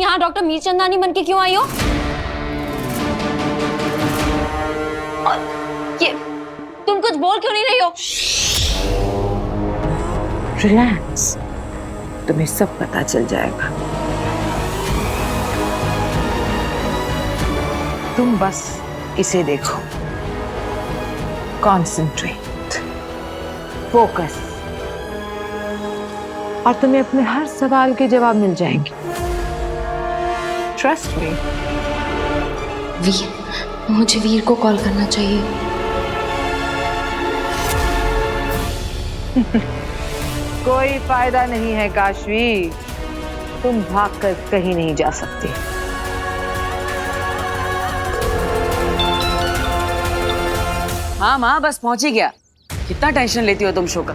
यहाँ डॉक्टर मीरचंदानी बन के क्यों आई हो? और ये तुम कुछ बोल क्यों नहीं रही हो? रिलैक्स, तुम्हें सब पता चल जाएगा। तुम बस इसे देखो, कॉन्सेंट्रेट, फोकस, और तुम्हें अपने हर सवाल के जवाब मिल जाएंगे। Trust me. वीर, मुझे वीर को कॉल करना चाहिए। कोई फायदा नहीं है काशवी, तुम भागकर कहीं नहीं जा सकती। हाँ माँ, बस पहुंच ही गया। कितना टेंशन लेती हो तुम शो का?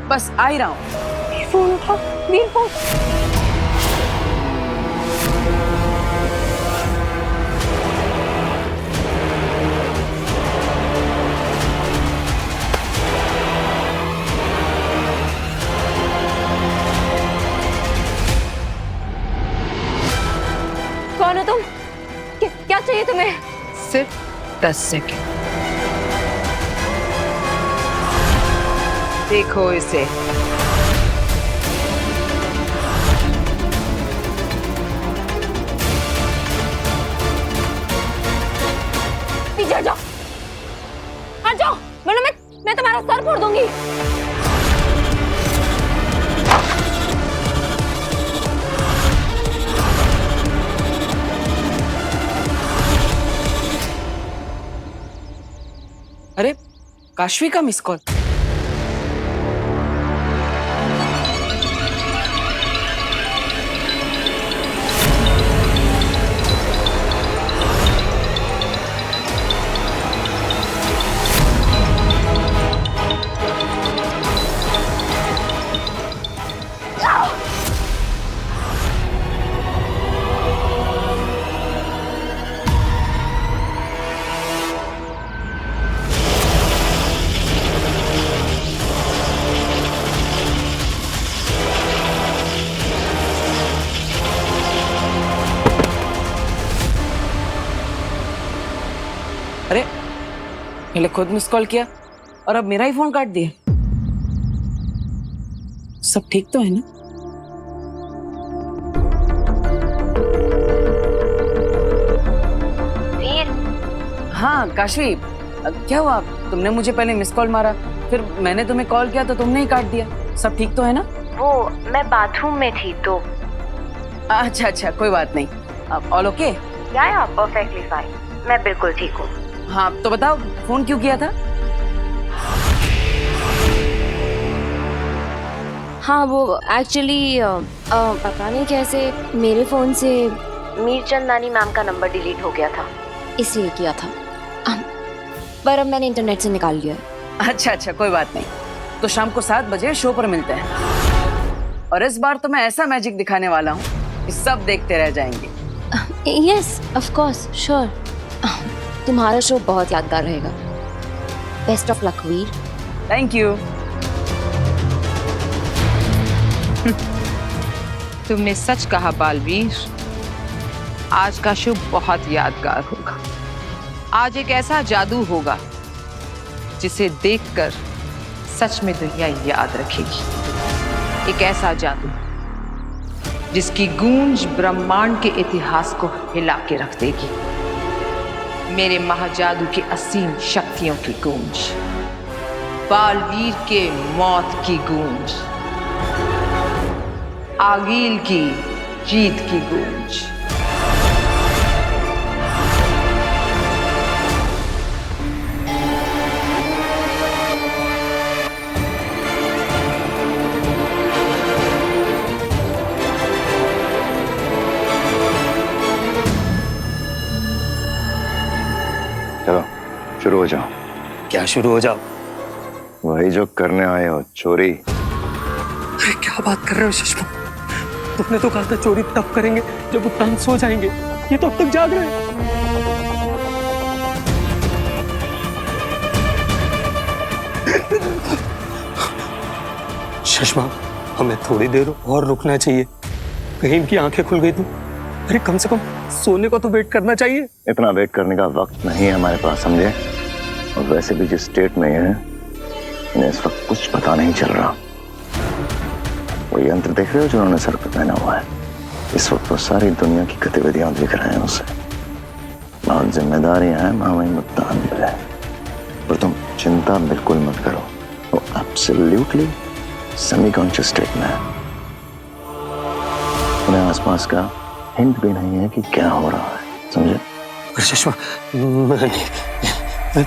बस आ ही रहा हूँ। फोन उठा, वीर फोन। कौन हो तुम? क्या चाहिए तुम्हें? सिर्फ 10 सेकंड। देखो इसे। पीछे हट जाओ, हट जाओ, वरना मैं तुम्हारा सर फोड़ दूंगी। अरे, काशवी का मिस कॉल। अरे, पहले खुद मिस कॉल किया और अब मेरा ही फोन काट दिया। सब ठीक तो है ना? वीर, हाँ काशवी, क्या हुआ? तुमने मुझे पहले मिस कॉल मारा, फिर मैंने तुम्हें कॉल किया तो तुमने ही काट दिया। सब ठीक तो है ना? वो मैं बाथरूम में थी तो। अच्छा अच्छा, कोई बात नहीं। अब ऑल ओके? या परफेक्टली फाइन, मैं बिल्कुल ठीक हूँ। हाँ तो बताओ, फोन क्यों किया था? हाँ वो एक्चुअली पता नहीं कैसे मेरे फोन से मीरचंदानी मैम का नंबर डिलीट हो गया था, इसलिए किया था। पर अब मैंने इंटरनेट से निकाल लिया है। अच्छा अच्छा, कोई बात नहीं। तो शाम को 7 बजे शो पर मिलते हैं, और इस बार तो मैं ऐसा मैजिक दिखाने वाला हूँ कि सब देखते रह जाएंगे। Yes of course, sure. तुम्हारा शो बहुत यादगार रहेगा। Best of luck Veer. Thank you. तुमने सच कहा बालवीर, आज का शो बहुत यादगार होगा। आज एक ऐसा जादू होगा जिसे देखकर सच में दुनिया याद रखेगी। एक ऐसा जादू जिसकी गूंज ब्रह्मांड के इतिहास को हिला के रख देगी। मेरे महाजादू की असीम शक्तियों की गूंज, बालवीर के मौत की गूंज, आगील की जीत की गूंज। चलो शुरू हो जाओ। क्या शुरू हो जाओ? वही जो करने आए हो, चोरी। अरे क्या बात कर रहे हो सुषमा? तुमने तो कहा था चोरी तब करेंगे जब वो तंग सो जाएंगे। ये तो अब तक जाग रहे हैं। सुषमा, हमें थोड़ी देर और रुकना चाहिए। कहीं इनकी आंखें खुल गई तो अरे कम से कम सोने को तो वेट करना चाहिए। इतना वेट करने का वक्त नहीं है हमारे पास, समझे? और वैसे भी जिस स्टेट में है इन्हें इस वक्त कुछ पता नहीं चल रहा। वो यंत्र देख रहे हो जो उन्होंने सर पे पहना हुआ है? इस वक्त वो सारी दुनिया की गतिविधियां देख रहे हैं उसे। बहुत जिम्मेदारियां हैं मामा मुत्तान पे, और तुम चिंता बिल्कुल मत करो, वो एब्सोल्युटली सेमी कॉन्शियस स्टेट में है। उन्हें आसपास का हिंट भी नहीं है कि क्या हो रहा है, समझे? अरे सुषमा, मैं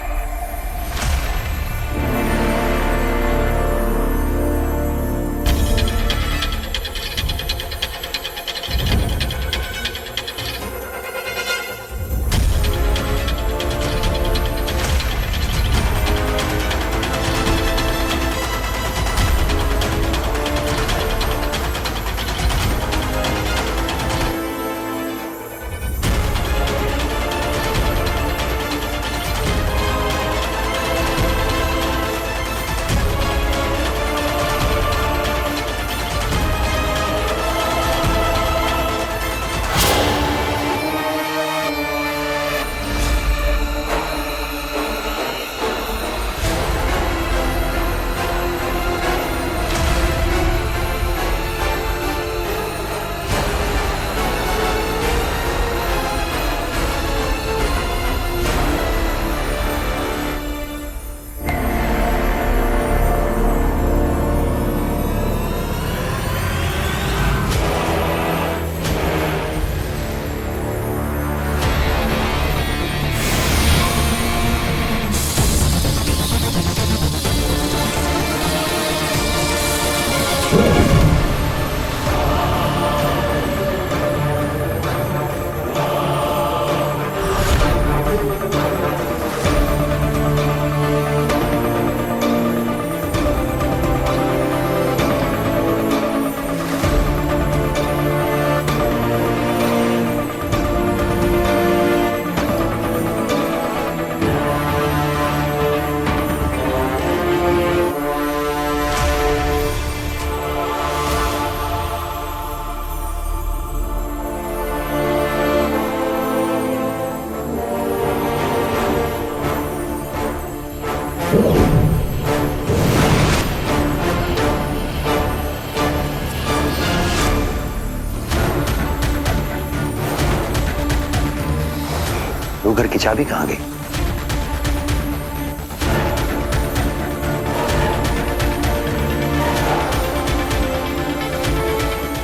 वो घर की चाबी कहाँ गई?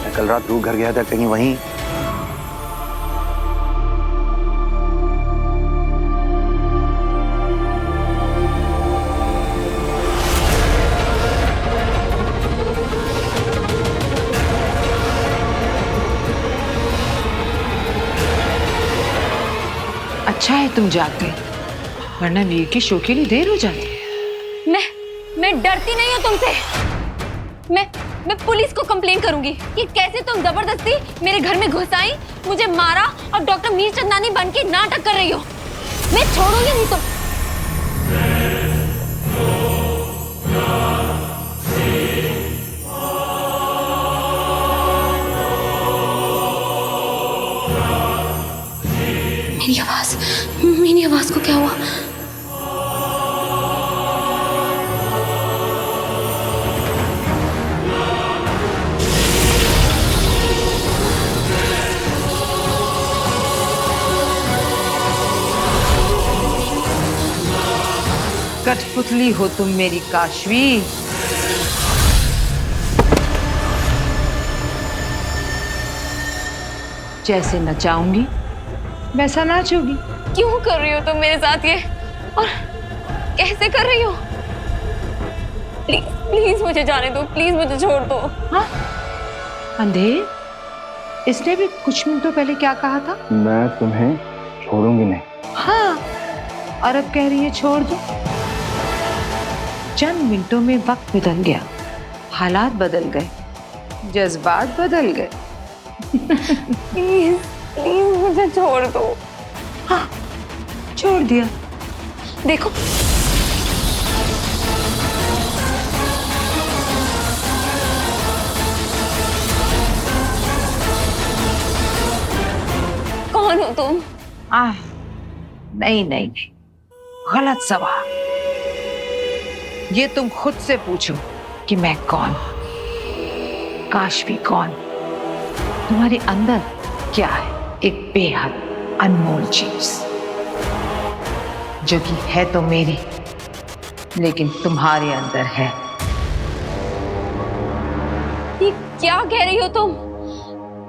मैं कल रात रूह घर गया था, कहीं वहीं? अच्छा है तुम जाग गई, वरना वीर की शो के लिए देर हो जाती। मैं डरती नहीं हूँ तुमसे। मैं पुलिस को कंप्लेन करूंगी कि कैसे तुम जबरदस्ती मेरे घर में घुस आई, मुझे मारा और डॉक्टर मीर चंदानी बन के नाटक कर रही हो। मैं छोड़ूंगी नहीं तुम। मेरी आवाज को क्या हुआ? कठपुतली हो तुम मेरी काशवी। जैसे नचाऊंगी वैसा नाचोगी। क्यों कर रही हो तुम मेरे साथ ये, और कैसे कर रही हो? प्लीज प्लीज मुझे जाने दो, प्लीज मुझे छोड़ दो। हाँ अंधेर, इसने भी कुछ मिनटों पहले क्या कहा था? मैं तुम्हें छोड़ूंगी नहीं। हाँ, और अब कह रही है छोड़ दो। चंद मिनटों में वक्त बदल गया, हालात बदल गए, जज्बात बदल गए। प्लीज प्लीज मुझे छोड़ दो। हाँ, छोड़ दिया। देखो नहीं नहीं नहीं, गलत सवाल। ये तुम खुद से पूछो कि मैं कौन, काशवी कौन। तुम्हारे अंदर क्या है? एक बेहद अनमोल चीज जो कि है तो मेरी, लेकिन तुम्हारे अंदर है। ये क्या कह रही हो तुम?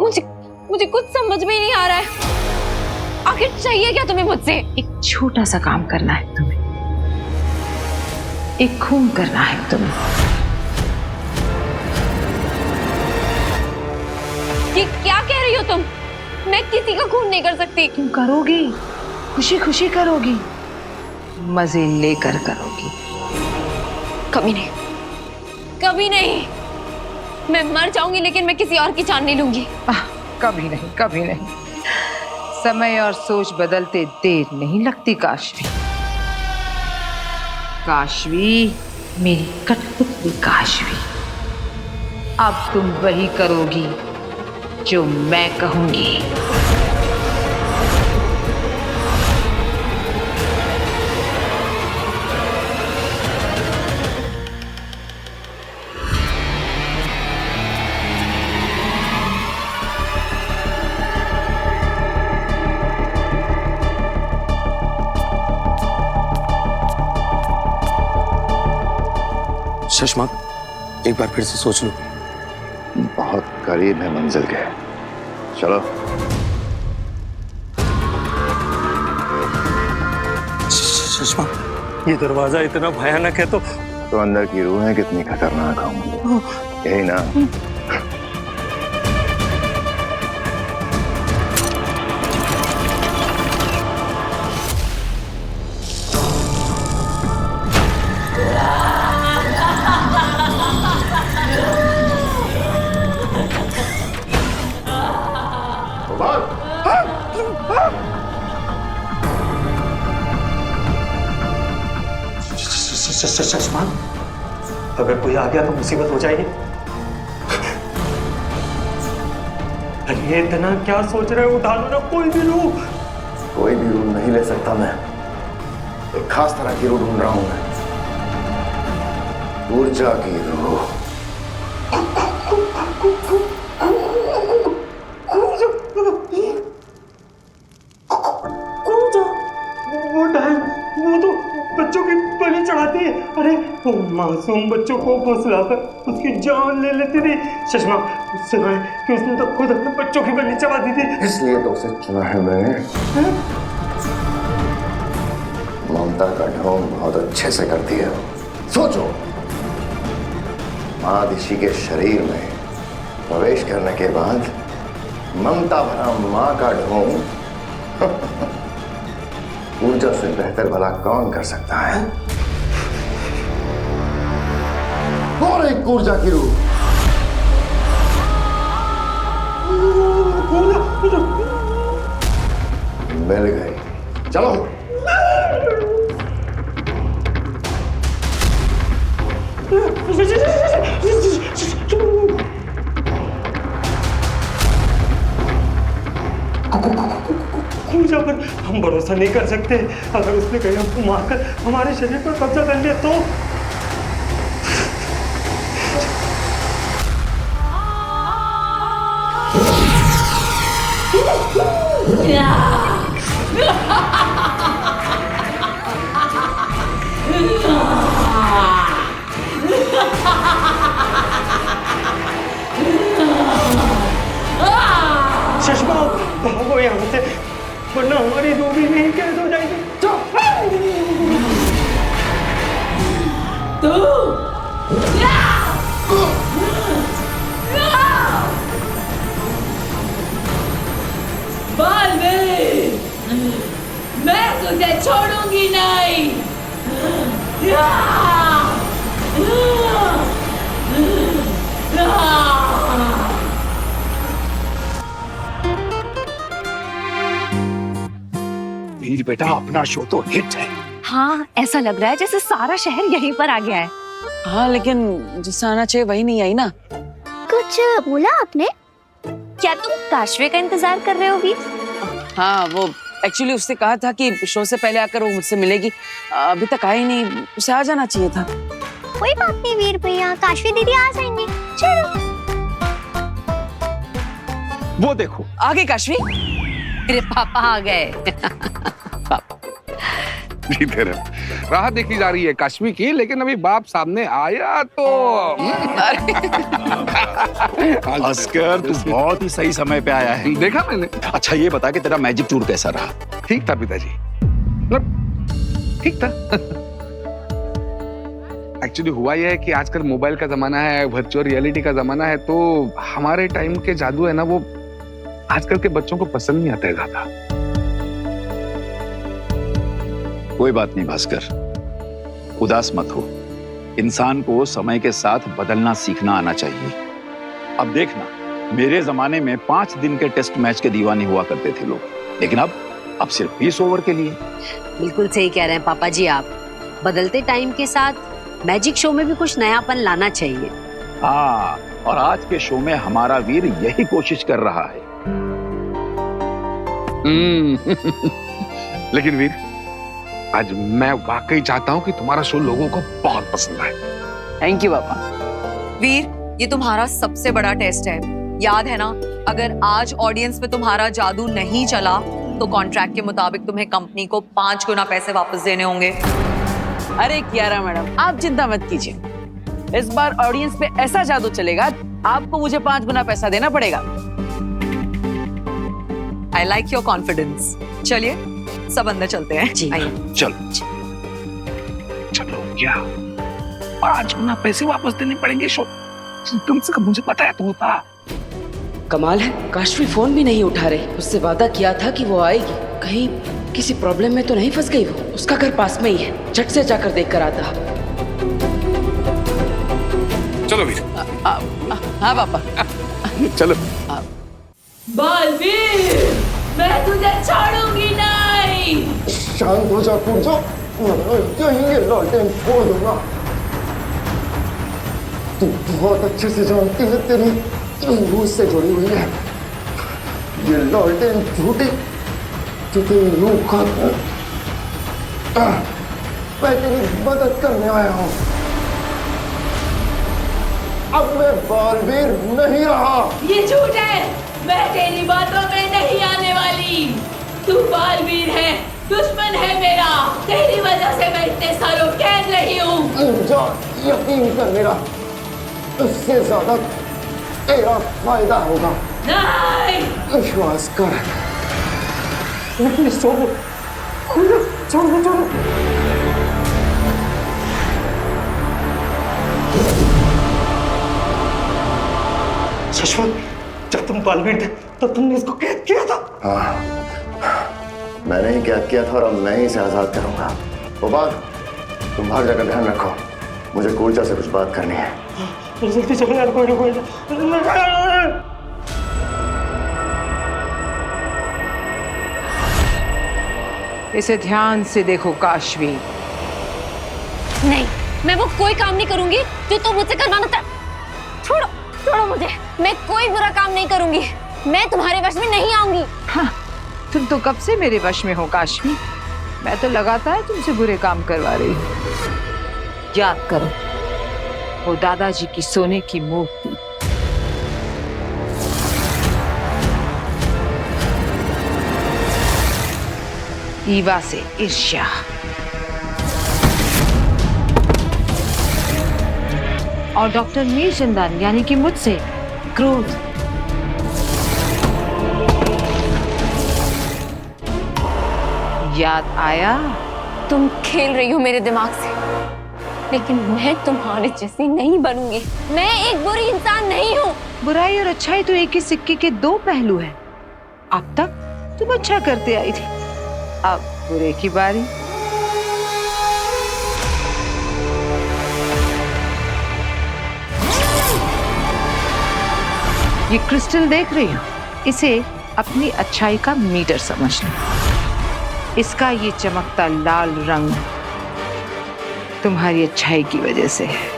मुझे कुछ समझ में ही नहीं आ रहा है। आखिर चाहिए क्या तुम्हें मुझसे? एक छोटा सा काम करना है तुम्हें, एक खून करना है तुम्हें। ये क्या कह रही हो तुम? मैं किसी का खून नहीं कर सकती। क्यों करोगी? खुशी खुशी करोगी, मजे लेकर करोगी। कभी नहीं, कभी नहीं। मैं मर जाऊंगी लेकिन मैं किसी और की जान नहीं लूंगी। कभी नहीं, कभी नहीं। समय और सोच बदलते देर नहीं लगती काशवी। काशवी, मेरी कठपुतली काशवी, अब तुम वही करोगी जो मैं कहूंगी। शशमाक, एक बार फिर से सोच लो। बहुत करीब है मंजिल के, चलो। शशमाक, ये दरवाजा इतना भयानक है तो अंदर की रूहें कितनी खतरनाक होंगी, यही ना? शशमाक, अगर कोई आ गया तो मुसीबत हो जाएगी। अरे ये इतना क्या सोच रहे हो? उठा लो ना कोई भी रूह। कोई भी रूह नहीं ले सकता मैं, एक खास तरह की रूह ढूंढ रहा हूं मैं, ऊर्जा की रूह। वो तो बच्चों की बलि चढ़ाती है। अरे वो मासूम बच्चों को फुसलाकर उसकी जान ले लेती थी। शशमा, सुना है कि उसने तो खुद अपने बच्चों की बलि चढ़ा दी थी। इसलिए तो उसे चुना है मैंने। ममता का ढोंग बहुत अच्छे से करती है। सोचो, महादिशी के शरीर में प्रवेश करने के बाद ममता भरा मां का ढोंग ऊर्जा से बेहतर भला कौन कर सकता है? और एक ऊर्जा की रूह। मिल गई, चलो। ऊर्जा पर हम भरोसा नहीं कर सकते। अगर उसने कहीं हमको मारकर हमारे शरीर पर कब्जा कर लिया तो? शशमा, भागो यहाँ से, वरना हमारी रूह भी नहीं कैद हो जाएगी। मैं तुझे छोड़ूंगी नहीं। वीर बेटा, अपना शो तो हिट है। हाँ, ऐसा लग रहा है जैसे सारा शहर यहीं पर आ गया है। हाँ, लेकिन जिससे आना चाहिए वही नहीं आई ना। कुछ बोला आपने? क्या तुम काशवी का इंतजार कर रहे हो वीर? हाँ, वो एक्चुअली उसने कहा था कि शो से पहले आकर वो मुझसे मिलेगी। अभी तक आई नहीं, उसे आ जाना चाहिए था। कोई बात नहीं वीर भैया, काशवी दीदी आ जाएंगी। चलो। वो देखो आ गई काशवी। मेरे पापा आ गए। इधर राह देखी जा रही है काश्मी की, लेकिन अभी बाप सामने आया तो भास्कर, तू बहुत ही सही समय पे आया है। देखा मैंने। अच्छा ये बता कि तेरा मैजिक टूर कैसा रहा? ठीक था पिताजी, मतलब ठीक था। एक्चुअली हुआ यह है कि आजकल मोबाइल का जमाना है, वर्चुअल रियलिटी का जमाना है, तो हमारे टाइम के जादू है ना, वो आजकल के बच्चों को पसंद नहीं आता है ज्यादा। कोई बात नहीं भास्कर, उदास मत हो। इंसान को समय के साथ बदलना सीखना आना चाहिए। अब देखना, मेरे जमाने में 5 दिन के टेस्ट मैच के दीवाने हुआ करते थे लोग, लेकिन अब सिर्फ 20 ओवर के लिए। बिल्कुल सही कह रहे हैं पापा जी आप। बदलते टाइम के साथ मैजिक शो में भी कुछ नयापन लाना चाहिए। हाँ, और आज के शो में हमारा वीर यही कोशिश कर रहा है। लेकिन वीर, आज मैं वाकई चाहता हूँ कि तुम्हारा शो लोगों को बहुत पसंद आए। थैंक यू पापा। वीर, ये तुम्हारा सबसे बड़ा टेस्ट है, याद है ना? अगर आज ऑडियंस में तुम्हारा जादू नहीं चला तो कॉन्ट्रैक्ट के मुताबिक तुम्हें कंपनी को 5 गुना पैसे वापस देने होंगे। अरे कियारा मैडम, आप चिंता मत कीजिए। इस बार ऑडियंस पे ऐसा जादू चलेगा, आपको मुझे 5 गुना पैसा देना पड़ेगा। I like your confidence. चलिए सब अंदर चलते हैं। जी आइए। चलो चलो, क्या 5 गुना पैसे वापस देने पड़ेंगे? शो कम से कम मुझे पता है, तो था। कमाल है, काशवी फोन भी नहीं उठा रही। उससे वादा किया था कि वो आएगी। कहीं किसी प्रॉब्लम में तो नहीं फंस गई वो? उसका घर पास में ही है, झट से जाकर देख कर आता। चलो वीर। हाँ पापा। चलो। बालवीर, मैं तुझे छोड़ूंगी नहीं। शांत हो जा पूजा, कहीं ये लौटें छोड़ दूंगा। तू बहुत अच्छे से जानती है, तेरी रूह से जुड़ी हुई है। ये लौटें झूठी, जो तेरी रूह का मैं तेरी मदद करने आया हूँ। अब मैं बालवीर नहीं रहा। ये झूठ है, मैं तेरी बातों में नहीं आने वाली। तू बालवीर है, दुश्मन है मेरा। तेरी वजह से मैं इतने सालों कैद रही हूँ। जा, यकीन कर मेरा, इससे ज्यादा तेरा फायदा होगा। नहीं, विश्वास कर। प्लीज छोड़ो, छोड़ो, छोड़ो। शश्वत, जब तुम बालवीर थे तब तुमने इसको कैद किया था। हाँ, मैंने ही कैद किया था और अब मैं ही इसे आजाद करूंगा। गोपाल, तुम बाहर जाकर ध्यान रखो, मुझे कूर्जा से कुछ बात करनी है। जल्दी चलो यार, कोई ना कोई ना। इसे ध्यान से देखो काशवी। नहीं, मैं वो कोई काम नहीं करूंगी जो तुम मुझसे करवाना था। छोड़ो, छोड़ो मुझे। मैं कोई बुरा काम नहीं करूंगी। मैं तुम्हारे वश में नहीं आऊंगी। हाँ, तुम तो कब से मेरे वश में हो काशवी। मैं तो लगातार तुमसे बुरे काम करवा रही हूँ। याद करो, वो दादाजी की सोने की मूर्ति, ईवा से ईर्ष्या, और डॉक्टर मीरचंदानी यानी कि मुझसे क्रोध। याद आया? तुम खेल रही हो मेरे दिमाग से, लेकिन मैं तुम्हारे जैसी नहीं बनूंगी। मैं एक बुरी इंसान नहीं हूँ। बुराई और अच्छाई तो एक ही सिक्के के 2 पहलू हैं। अब तक तुम अच्छा करते आई थी, अब बुरे की बारी। ये क्रिस्टल देख रही हो, इसे अपनी अच्छाई का मीटर समझ लो। इसका ये चमकता लाल रंग तुम्हारी अच्छाई की वजह से है,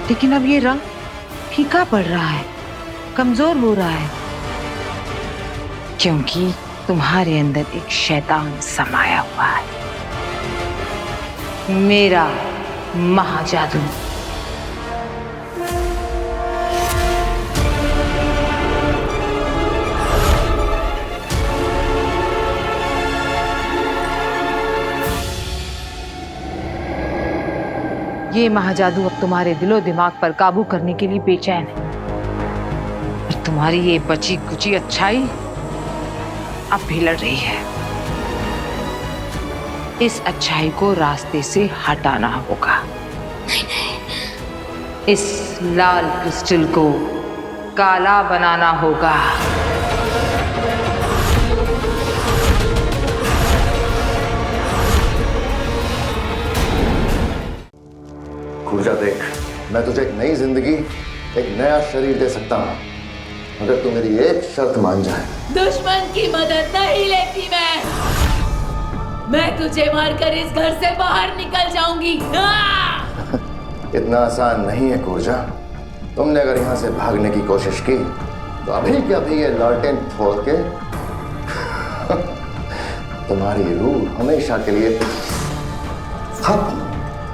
लेकिन अब ये रंग फीका पड़ रहा है, कमजोर हो रहा है। क्योंकि तुम्हारे अंदर एक शैतान समाया हुआ है, मेरा महाजादू। ये महाजादू अब तुम्हारे दिलो दिमाग पर काबू करने के लिए बेचैन है, और तुम्हारी ये बची कुची अच्छाई अब भी लड़ रही है। इस अच्छाई को रास्ते से हटाना होगा। इस लाल क्रिस्टल को काला बनाना होगा। ऊर्जा देख, मैं तुझे एक नई जिंदगी, एक नया शरीर दे सकता हूँ, अगर तू मेरी एक शर्त मान जाए। दुश्मन की मदद नहीं लेती मैं तुझे मारकर इस घर से बाहर निकल जाऊंगी। इतना आसान नहीं है ऊर्जा। तुमने अगर यहाँ से भागने की कोशिश की तो अभी के अभी ये लालटेन फोड़ के तुम्हारी रूह हमेशा के लिए खत्म।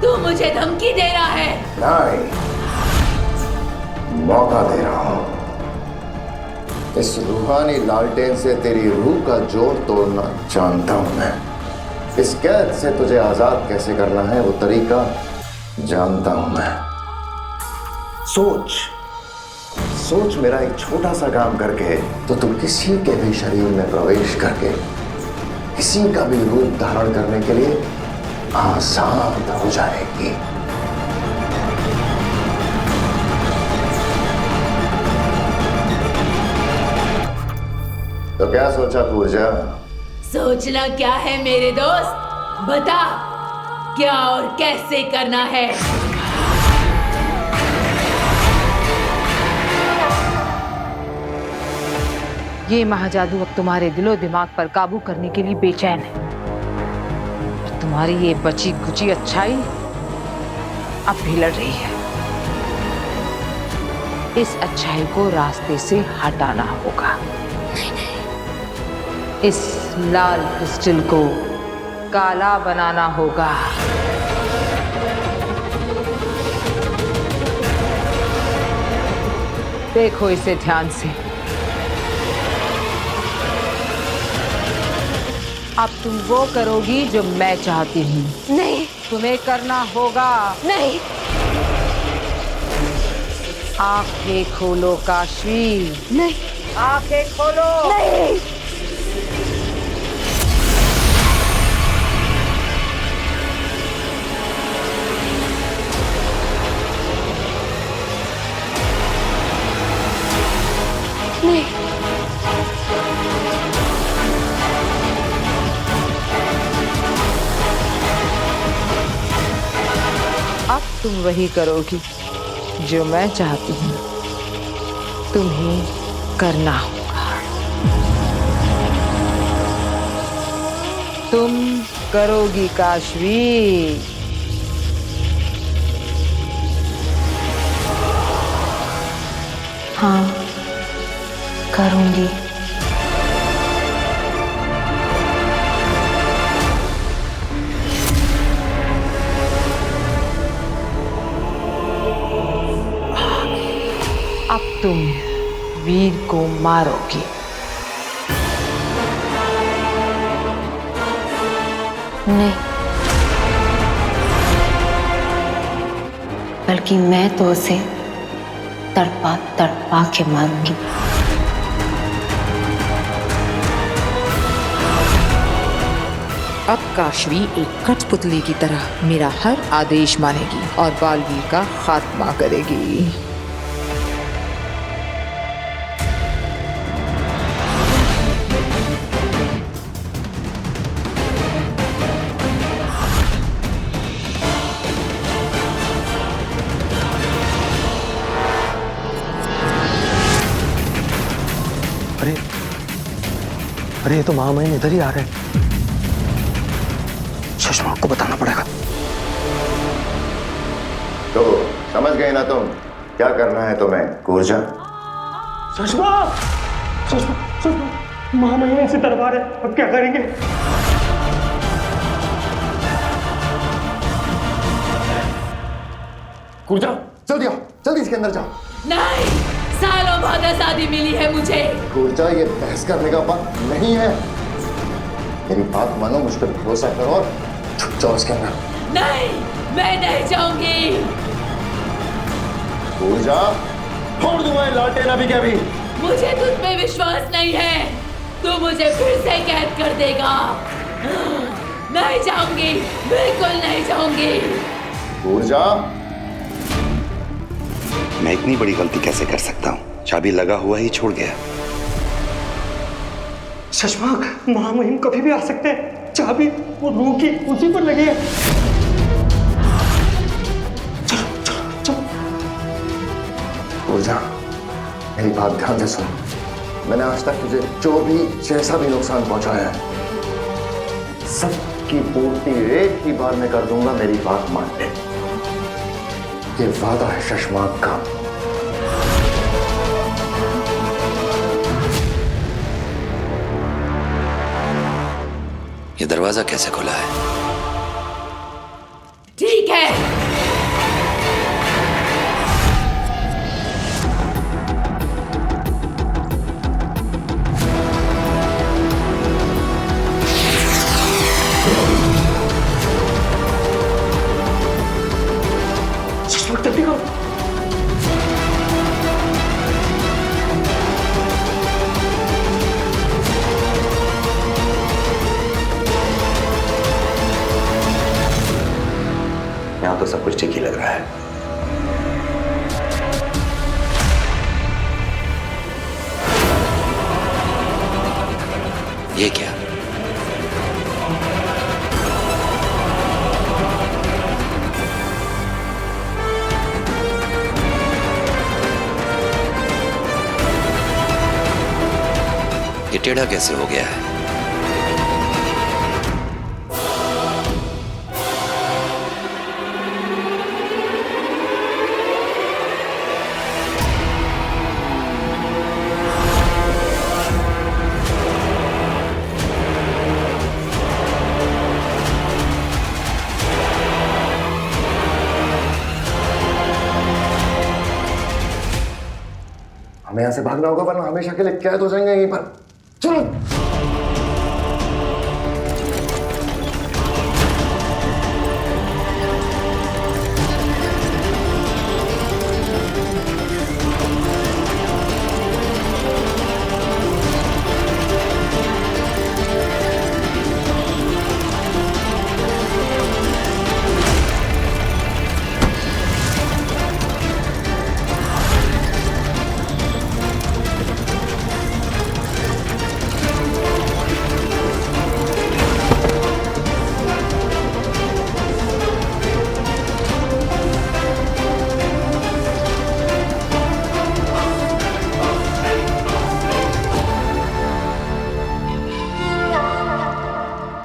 तू मुझे धमकी दे रहा है? नहीं, मौका दे रहा हूं। इस रूहानी लालटेन से तेरी रूह का जोड़ तोड़ना जानता हूं मैं। इस कैद से तुझे आजाद कैसे करना है वो तरीका जानता हूं मैं। सोच मेरा एक छोटा सा काम करके तो तुम किसी के भी शरीर में प्रवेश करके किसी का भी रूप धारण करने के लिए आजाद हो जाएगी। तो क्या सोचा पूजा? सोचना क्या है मेरे दोस्त, बता क्या और कैसे करना है। ये महाजादू अब तुम्हारे दिलो दिमाग पर काबू करने के लिए बेचैन है, और तुम्हारी ये बची कुची अच्छाई अब भी लड़ रही है। इस अच्छाई को रास्ते से हटाना होगा। इस लाल क्रिस्टल को काला बनाना होगा। देखो इसे ध्यान से। अब तुम वो करोगी जो मैं चाहती हूँ। नहीं, तुम्हें करना होगा। नहीं। आंखें खोलो काशवी। नहीं। आंखें खोलो। नहीं। नहीं। अब तुम वही करोगी जो मैं चाहती हूँ। तुम्हें करना होगा। तुम करोगी काशवी। हाँ, करूंगी। अब तुम वीर को मारोगी। नहीं, बल्कि मैं तो उसे तड़पा तड़पा के मारूंगी। अब काशवी एक कठपुतली की तरह मेरा हर आदेश मानेगी और बालवीर का खात्मा करेगी। अरे ये तो महामहिम इधर ही आ रहे हैं। सुषमा को बताना पड़ेगा। तो समझ गए ना तुम क्या करना है तुम्हें ऊर्जा? सुषमा, सुषमा, सुषमा, महामहिम से दरबार है, अब क्या करेंगे? कूद जाओ, जल्दी आओ, जल्दी इसके अंदर जाओ। नहीं, सालों बाद आजादी मिली है मुझे। कूद ये बहस करने का वक्त नहीं है। मेरी बात मानो, मुझ पर भरोसा करो और छुप जाओ इसके अंदर। नहीं, मैं नहीं जाऊंगी। कूद जा, छोड़ दूंगा ये लालटेन अभी क्या भी। मुझे तुझ पे विश्वास नहीं है, तू मुझे फिर से कैद कर देगा। नहीं जाऊंगी, बिल्कुल नहीं जाऊंगी। कूद जा। मैं इतनी बड़ी गलती कैसे कर सकता हूँ? चाबी लगा हुआ ही छोड़ गया। शशमाक, महामहिम कभी भी आ सकते हैं। चाबी वो रूह की उसी पर लगी है। चलो चलो चलो। कूद जा, मेरी बात ध्यान से सुन। मैंने आज तक तुझे जो भी जैसा भी नुकसान पहुंचाया है, सबकी पूर्ति एक ही बार में कर दूंगा। मेरी बात मान ले, ये वादा है शशमाक का। ये दरवाजा कैसे खुला है? ठीक है। जल्दी करो। यहाँ तो सब कुछ ठीक ही लग रहा है। ये क्या? ये टेढ़ा कैसे हो गया है? हमें यहाँ से भागना होगा, वरना हमेशा के लिए कैद हो जाएंगे यहीं पर। चलो।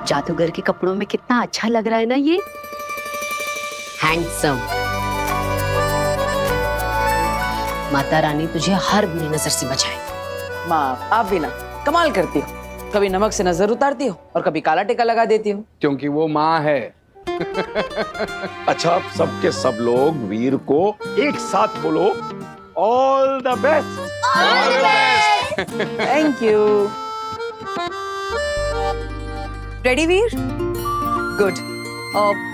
जादूगर के कपड़ों में कितना अच्छा लग रहा है ना ये। हैंडसम। माता रानी तुझे हर बुरी नजर से बचाए। माँ, आप भी ना कमाल करती हो। कभी नमक से नजर उतारती हो और कभी काला टीका लगा देती हो। क्योंकि वो माँ है। अच्छा, अब सबके सब लोग वीर को एक साथ बोलो, all the best. All the best. Thank you. Ready Veer? Good.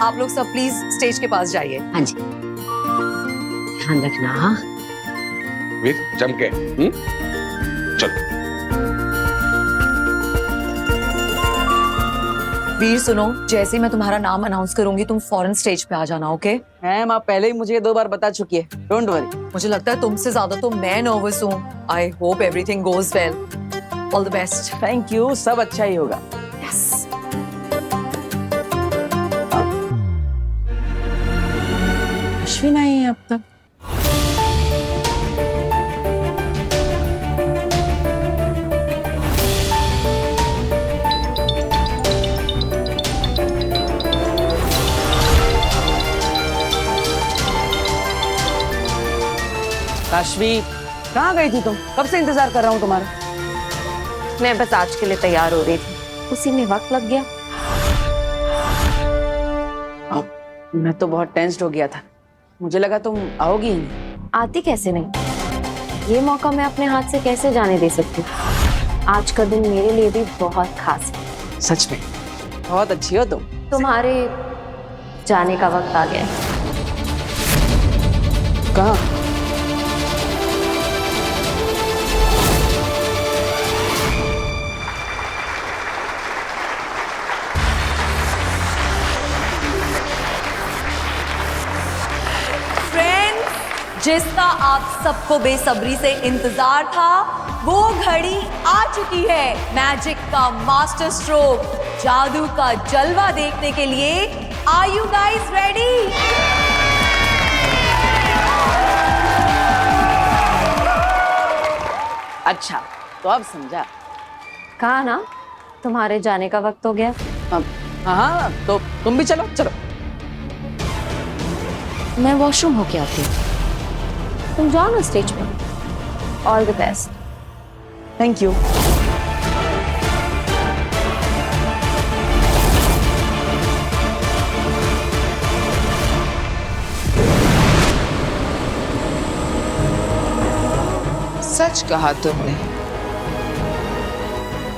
आप लोग सब प्लीज स्टेज के पास जाइए। हाँ जी, ध्यान रखना। हाँ वीर, जम के। चल। वीर सुनो, जैसे ही मैं तुम्हारा नाम अनाउंस करूंगी तुम फौरन स्टेज पे आ जाना, ओके? है माँ, पहले ही मुझे 2 बार बता चुकी है, डोंट वरी। मुझे लगता है तुमसे ज्यादा तो मैं नर्वस हूँ। I hope everything goes well. All the best. Thank you, सब अच्छा ही होगा। यस। अश्विन आई है अब तक। काशवी, कहाँ गई थी तुम? कब से इंतजार कर रहा हूँ तुम्हारा। मैं बस आज के लिए तैयार हो रही थी, उसी में वक्त लग गया। मैं तो बहुत टेंस्ड हो गया था, मुझे लगा तुम आओगी ही नहीं। आती कैसे नहीं, ये मौका मैं अपने हाथ से कैसे जाने दे सकती हूँ। आज का दिन मेरे लिए भी बहुत खास है। सच में बहुत अच्छी हो तुम। तुम्हारे जाने का वक्त आ गया है। कहाँ? जिसका आप सबको बेसब्री से इंतजार था, वो घड़ी आ चुकी है। मैजिक का मास्टर स्ट्रोक, जादू का जलवा देखने के लिए आर यू गाइस रेडी? अच्छा तो अब समझा। कहा ना तुम्हारे जाने का वक्त हो गया। हाँ तो तुम भी चलो। चलो मैं वॉशरूम होके आती हूँ, तुम जाओ ना स्टेज पे। All the best. Thank you. सच कहा तुमने,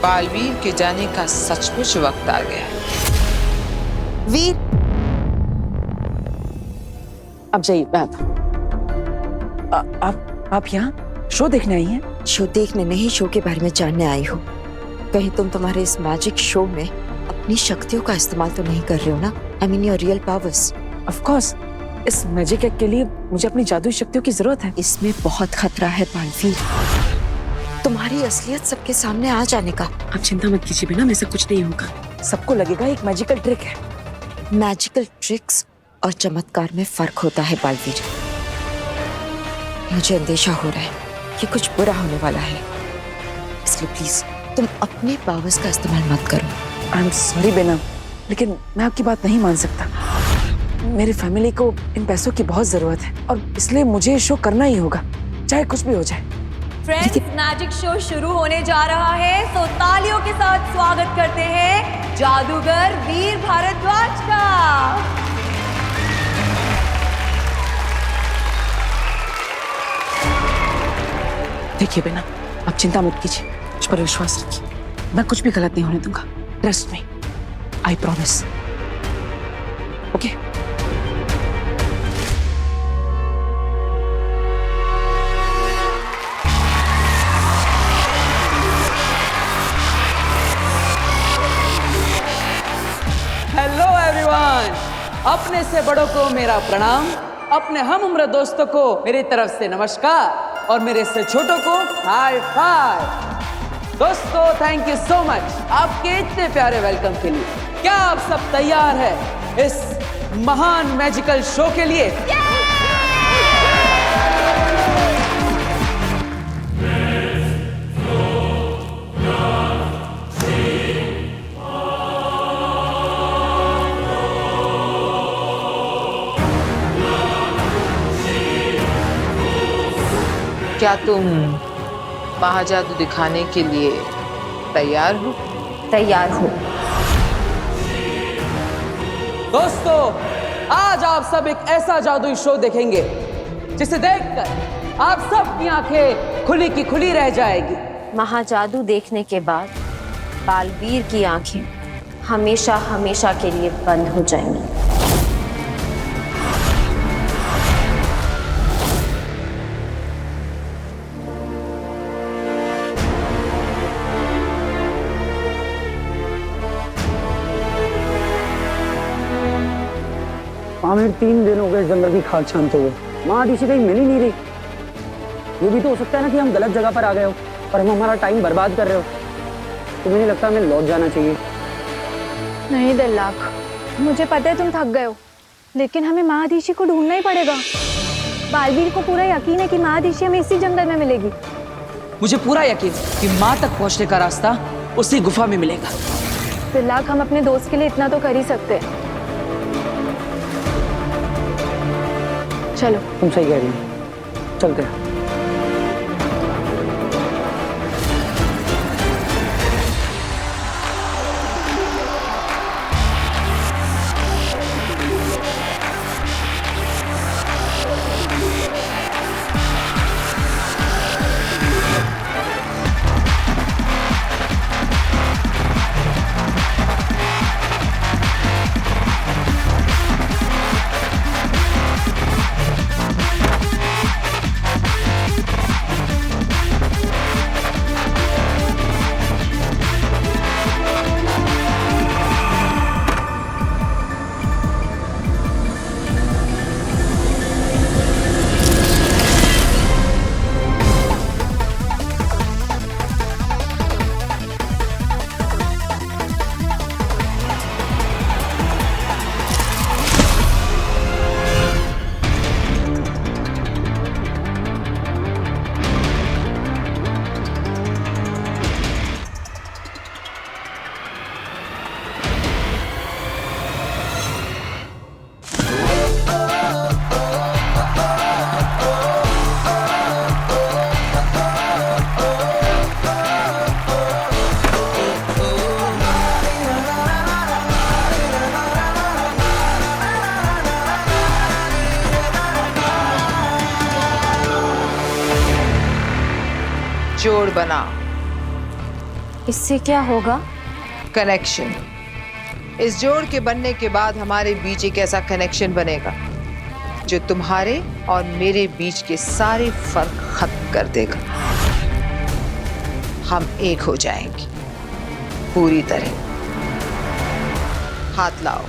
बालवीर के जाने का सचमुच वक्त आ गया है। वीर अब जाइए। आप यहाँ शो देखने आई हैं? शो देखने नहीं, शो के बारे में जानने आई हूँ। कहीं तुम तुम्हारे इस मैजिक शो में अपनी शक्तियों का इस्तेमाल तो नहीं कर रहे हो ना? I mean your real powers. Of course, इस मैजिक एक्ट के लिए मुझे अपनी जादुई शक्तियों की जरूरत है। इसमें बहुत खतरा है बालवीर, तुम्हारी असलियत सबके सामने आ जाने का। आप चिंता मत कीजिए बिना, में से कुछ नहीं होगा। सबको लगेगा एक मैजिकल ट्रिक है। मैजिकल ट्रिक्स और चमत्कार में फर्क होता है बालवीर। मुझे अंदेशा हो रहा है कि कुछ बुरा होने वाला है, इसलिए प्लीज तुम अपने पावर्स का इस्तेमाल मत करो। आई एम सॉरी बेना, लेकिन मैं आपकी बात नहीं मान सकता। मेरी फैमिली को इन पैसों की बहुत जरूरत है और इसलिए मुझे शो करना ही होगा, चाहे कुछ भी हो जाए। फ्रेंड्स, मैजिक शो शुरू होने जा रहा है, तो तालियों के साथ स्वागत करते हैं जादूगर वीर भारद्वाज का। देखिए बेना, आप चिंता मत कीजिए, मुझ पर विश्वास रखिए। मैं कुछ भी गलत नहीं होने दूंगा। Trust me, I promise. Okay? Hello everyone, अपने से बड़ों को मेरा प्रणाम, अपने हम उम्र दोस्तों को मेरी तरफ से नमस्कार और मेरे से छोटों को हाई फाइव। दोस्तों, थैंक यू सो मच आपके इतने प्यारे वेलकम के लिए। क्या आप सब तैयार हैं इस महान मैजिकल शो के लिए? क्या तुम महाजादू दिखाने के लिए तैयार हो? तैयार हो। दोस्तों, आज आप सब एक ऐसा जादुई शो देखेंगे जिसे देखकर आप सबकी आंखें खुली की खुली रह जाएगी। महाजादू देखने के बाद बालवीर की आंखें हमेशा हमेशा के लिए बंद हो जाएंगी। आमिर 3 दिन हो गए जंगल की खाक छानते हुए, माँ आदिशी कहीं मिल ही नहीं रही। ये भी तो हो सकता है ना कि हम गलत जगह पर आ गए हो और हम हमारा टाइम बर्बाद कर रहे हो। तुम्हें नहीं लगता हमें लौट जाना चाहिए? नहीं दिल्लाक, मुझे पता है तुम थक गए हो, लेकिन हमें माँ आदिशी को ढूंढना ही पड़ेगा। बालवीर को पूरा यकीन है कि माँ आदिशी हमें इसी जंगल में मिलेगी। मुझे पूरा यकीन कि माँ तक पहुँचने का रास्ता उसी गुफा में मिलेगा। दिल्लाक, हम अपने दोस्त के लिए इतना तो कर ही सकते हैं। चलो। तुम सही कह रही हो, चलते हैं। जोड़ बना। इससे क्या होगा? कनेक्शन। इस जोड़ के बनने के बाद हमारे बीच एक ऐसा कनेक्शन बनेगा जो तुम्हारे और मेरे बीच के सारे फर्क खत्म कर देगा। हम एक हो जाएंगे पूरी तरह। हाथ लाओ।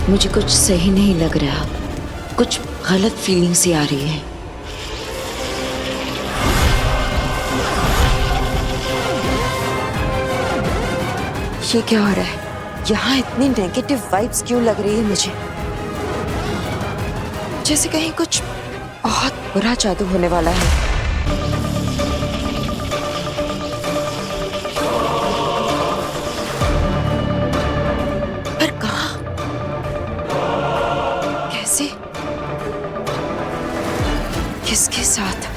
मुझे कुछ सही नहीं लग रहा, कुछ गलत फीलिंग सी आ रही है। ये क्या हो रहा है? यहाँ इतनी नेगेटिव वाइब्स क्यों लग रही है मुझे? जैसे कहीं कुछ बहुत बुरा जादू होने वाला है। पर कहाँ? कैसे? किसके साथ?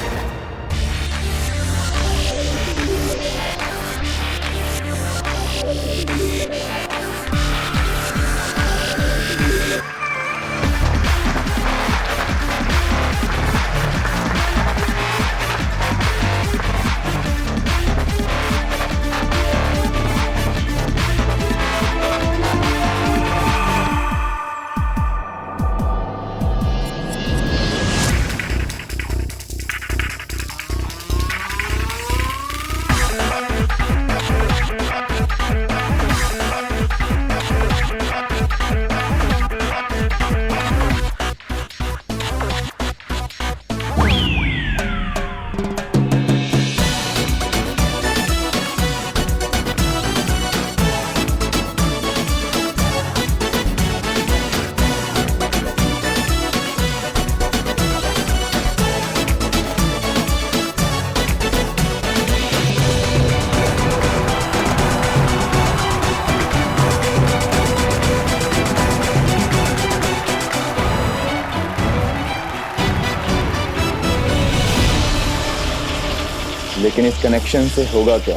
लेकिन इस कनेक्शन से होगा क्या?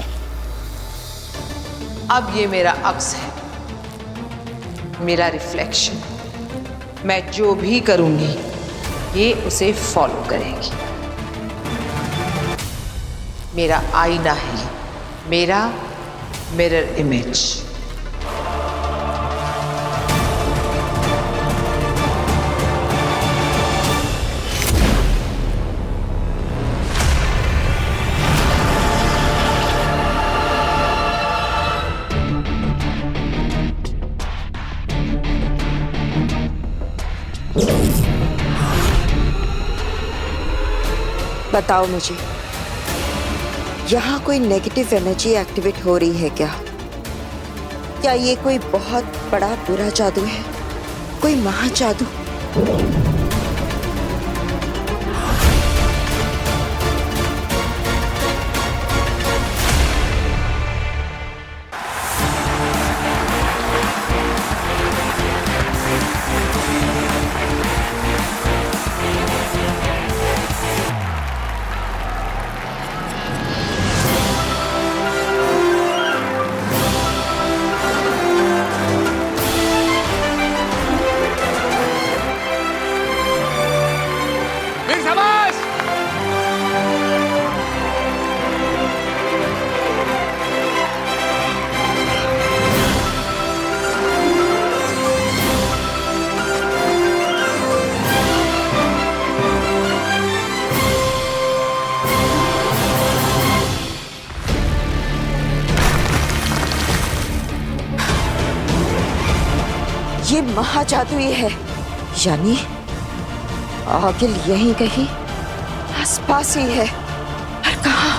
अब ये मेरा अक्स है, मेरा रिफ्लेक्शन। मैं जो भी करूंगी ये उसे फॉलो करेगी। मेरा आईना है, मेरा मिरर इमेज। बताओ मुझे, यहाँ कोई नेगेटिव एनर्जी एक्टिवेट हो रही है क्या? क्या ये कोई बहुत बड़ा बुरा जादू है, कोई महाजादू? ये महाजादू ही है, यानी आगिल यहीं कहीं आसपास ही है। पर कहाँ?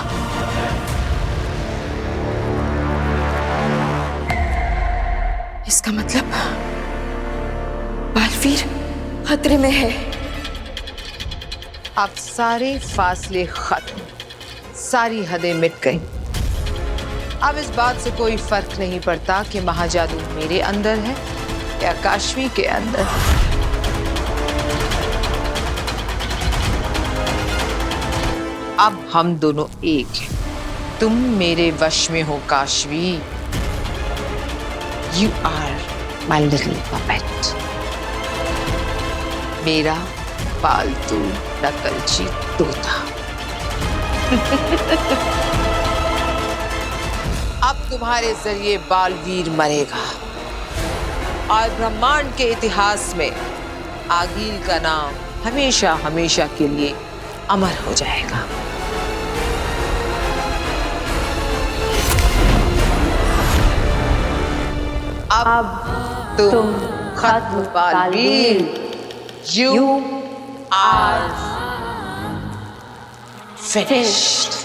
इसका मतलब बालवीर खतरे में है। अब सारे फासले खत्म, सारी हदें मिट गईं। अब इस बात से कोई फर्क नहीं पड़ता कि महाजादू मेरे अंदर है या काशवी के अंदर। अब हम दोनों एक हैं, तुम मेरे वश में हो Kashvi. You are my little puppet, मेरा पालतू नकलची तोता। अब तुम्हारे जरिए बालवीर मरेगा और ब्रह्मांड के इतिहास में आगिल का नाम हमेशा हमेशा के लिए अमर हो जाएगा। अब तुम खत्म बालवीर। You are finished.